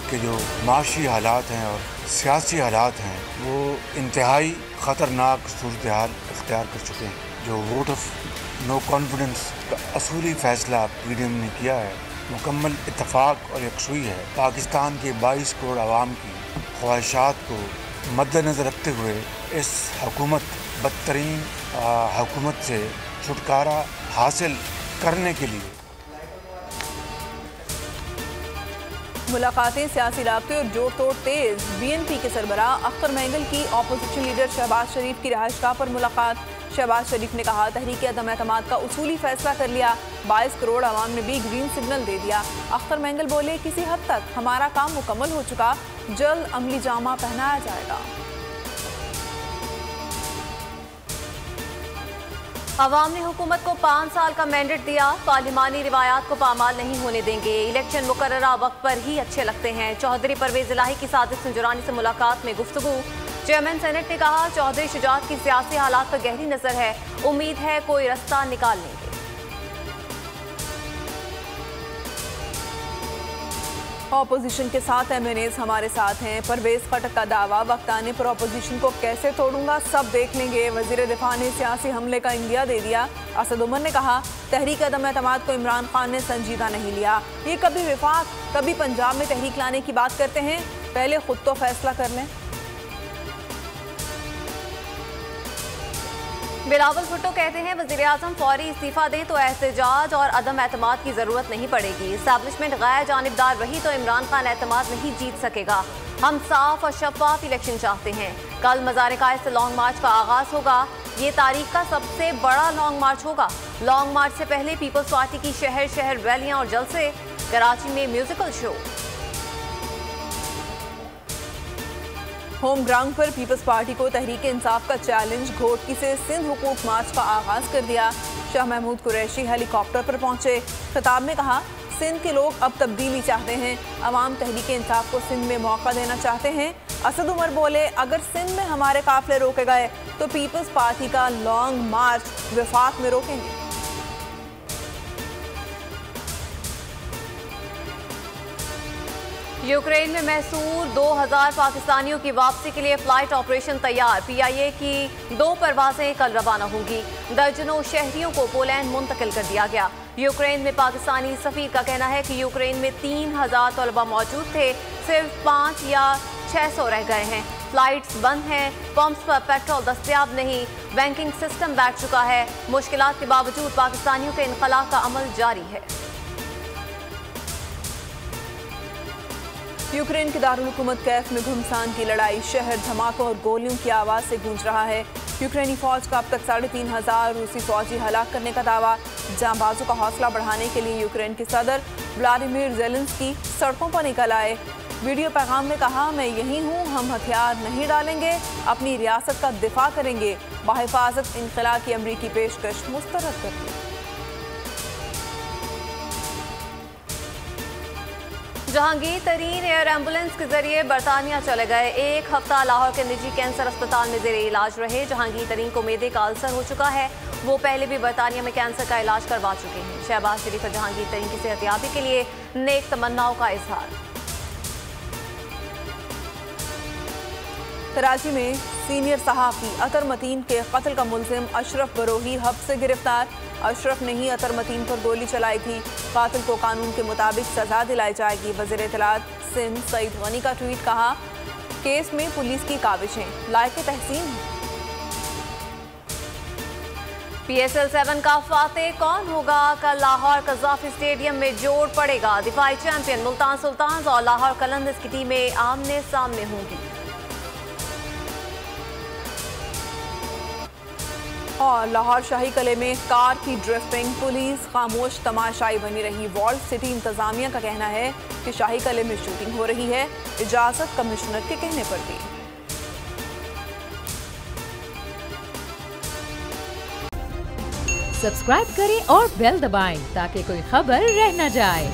के जो माशी हालात हैं और सियासी हालात हैं वो इंतहाई ख़तरनाक सूरत हाल इख्तियार कर चुके हैं। जो वोट ऑफ नो कॉन्फिडेंस का असूली फ़ैसला PDM ने किया है मुकम्मल इत्तफाक और यकसुई है। पाकिस्तान के 22 करोड़ आवाम की ख्वाहिशात को मद्देनज़र रखते हुए इस हुकूमत बदतरीन हुकूमत से छुटकारा हासिल करने के लिए मुलाकातें, सियासी राब्ते और जोड़ तोड़ तेज। BNP के सरबराह अख्तर महंगल की अपोजिशन लीडर शहबाज शरीफ की रिहाइशगाह पर मुलाकात। शहबाज शरीफ ने कहा तहरीक अदम एतमाद का उसूली फैसला कर लिया, 22 करोड़ आवाम ने भी ग्रीन सिग्नल दे दिया। अख्तर महंगल बोले किसी हद तक हमारा काम मुकम्मल हो चुका, जल्द अमली जामा पहनाया जाएगा। अवाम ने हुकूमत को 5 साल का मैंडेट दिया, पार्लिमानी रिवायात को पामाल नहीं होने देंगे, इलेक्शन मुकर्ररा वक्त पर ही अच्छे लगते हैं। चौधरी परवेज इलाही की सादिक संजुरानी से मुलाकात में गुफ्तगू। चेयरमैन सेनेट ने कहा चौधरी शुजात की सियासी हालात पर गहरी नजर है, उम्मीद है कोई रास्ता निकाल लेंगे। ऑपोजिशन के साथ MNAs हमारे साथ हैं। परवेज खटक का दावा, वक्त आने पर ऑपोजिशन को कैसे तोड़ूंगा सब देख लेंगे। वजीर दिफा ने सियासी हमले का इंदिया दे दिया। असद उमर ने कहा तहरीक अदम एतमाद को इमरान खान ने संजीदा नहीं लिया, ये कभी विफाक कभी पंजाब में तहरीक लाने की बात करते हैं, पहले खुद तो फैसला कर लें। बिलावल भुट्टो कहते हैं वज़ीर आज़म फौरी इस्तीफा दें तो एहतजाज और अदम एतमाद की जरूरत नहीं पड़ेगी। एस्टैब्लिशमेंट गैर जानिबदार रही तो इमरान खान एतमाद नहीं जीत सकेगा। हम साफ और शफाफ इलेक्शन चाहते हैं। कल मज़ार-ए-कायद से लॉन्ग मार्च का आगाज होगा, ये तारीख का सबसे बड़ा लॉन्ग मार्च होगा। लॉन्ग मार्च से पहले पीपल्स पार्टी की शहर शहर रैलियां और जलसे, कराची में म्यूजिकल शो। होम ग्राउंड पर पीपल्स पार्टी को तहरीक इंसाफ का चैलेंज, घोटकी से सिंध हुकूक मार्च का आगाज कर दिया। शाह महमूद कुरैशी हेलीकॉप्टर पर पहुंचे, खिताब में कहा सिंध के लोग अब तब्दीली चाहते हैं, अवाम तहरीक इंसाफ को सिंध में मौका देना चाहते हैं। असद उमर बोले अगर सिंध में हमारे काफिले रोके गए तो पीपल्स पार्टी का लॉन्ग मार्च वफाक में रोकेंगे। यूक्रेन में महसूर 2000 पाकिस्तानियों की वापसी के लिए फ्लाइट ऑपरेशन तैयार। PIA की 2 परवाजें कल रवाना होंगी। दर्जनों शहरियों को पोलैंड मुंतकिल कर दिया गया। यूक्रेन में पाकिस्तानी सफीर का कहना है कि यूक्रेन में 3000 तलबा मौजूद थे, सिर्फ 5 या 600 रह गए हैं। फ्लाइट्स बंद हैं, पंप्स पर पेट्रोल दस्तयाब नहीं, बैंकिंग सिस्टम बैठ चुका है। मुश्किलात के बावजूद पाकिस्तानियों के इनखला का अमल जारी है। यूक्रेन के दारुल हुकूमत कैफ में घुमसान की लड़ाई, शहर धमाकों और गोलियों की आवाज़ से गूंज रहा है। यूक्रेनी फौज का अब तक 3500 रूसी फौजी हलाक करने का दावा। जांबाजों का हौसला बढ़ाने के लिए यूक्रेन के सदर व्लादिमीर ज़ेलेंस्की सड़कों पर निकल आए। वीडियो पैगाम में कहा मैं यहीं हूँ, हम हथियार नहीं डालेंगे, अपनी रियासत का दिफा करेंगे। बाहिफाजत इनखला की अमरीकी पेशकश मुस्तरद कर दी। जहांगीर तरीन एयर एम्बुलेंस के जरिए बरतानिया चले गए। 1 हफ्ता लाहौर के निजी कैंसर अस्पताल में जेरे इलाज रहे। जहांगीर तरीन को मेदे का अल्सर हो चुका है, वो पहले भी बरतानिया में कैंसर का इलाज करवा चुके हैं। शहबाज शरीफ और जहांगीर तरीन की सेहतयाबी के लिए नेक तमन्नाओं का इजहार। कराची में सीनियर सहाफ़ी अतर मतीन के कत्ल का मुलजिम अशरफ बरोही हब से गिरफ्तार। अशरफ ने ही अतर मतीन पर गोली चलाई थी। कातिल को कानून के मुताबिक सजा दिलाई जाएगी। वज़ीर इत्तलात सिंध सईद गनी का ट्वीट, कहा केस में पुलिस की काविशें लायक तहसीन हैं। PSL 7 का फातेह कौन होगा? कल लाहौर कज़ाफी स्टेडियम में जोड़ पड़ेगा। दिफाई चैंपियन मुल्तान सुल्तान्स और लाहौर कलंदर्स की टीमें आमने सामने होंगी। और लाहौर शाही कले में कार की ड्रिफ्टिंग, पुलिस खामोश तमाशाई बनी रही। वॉल्ट सिटी इंतजामिया का कहना है कि शाही कले में शूटिंग हो रही है, इजाजत कमिश्नर के कहने पर दी। सब्सक्राइब करें और बेल दबाएं ताकि कोई खबर रह न जाए।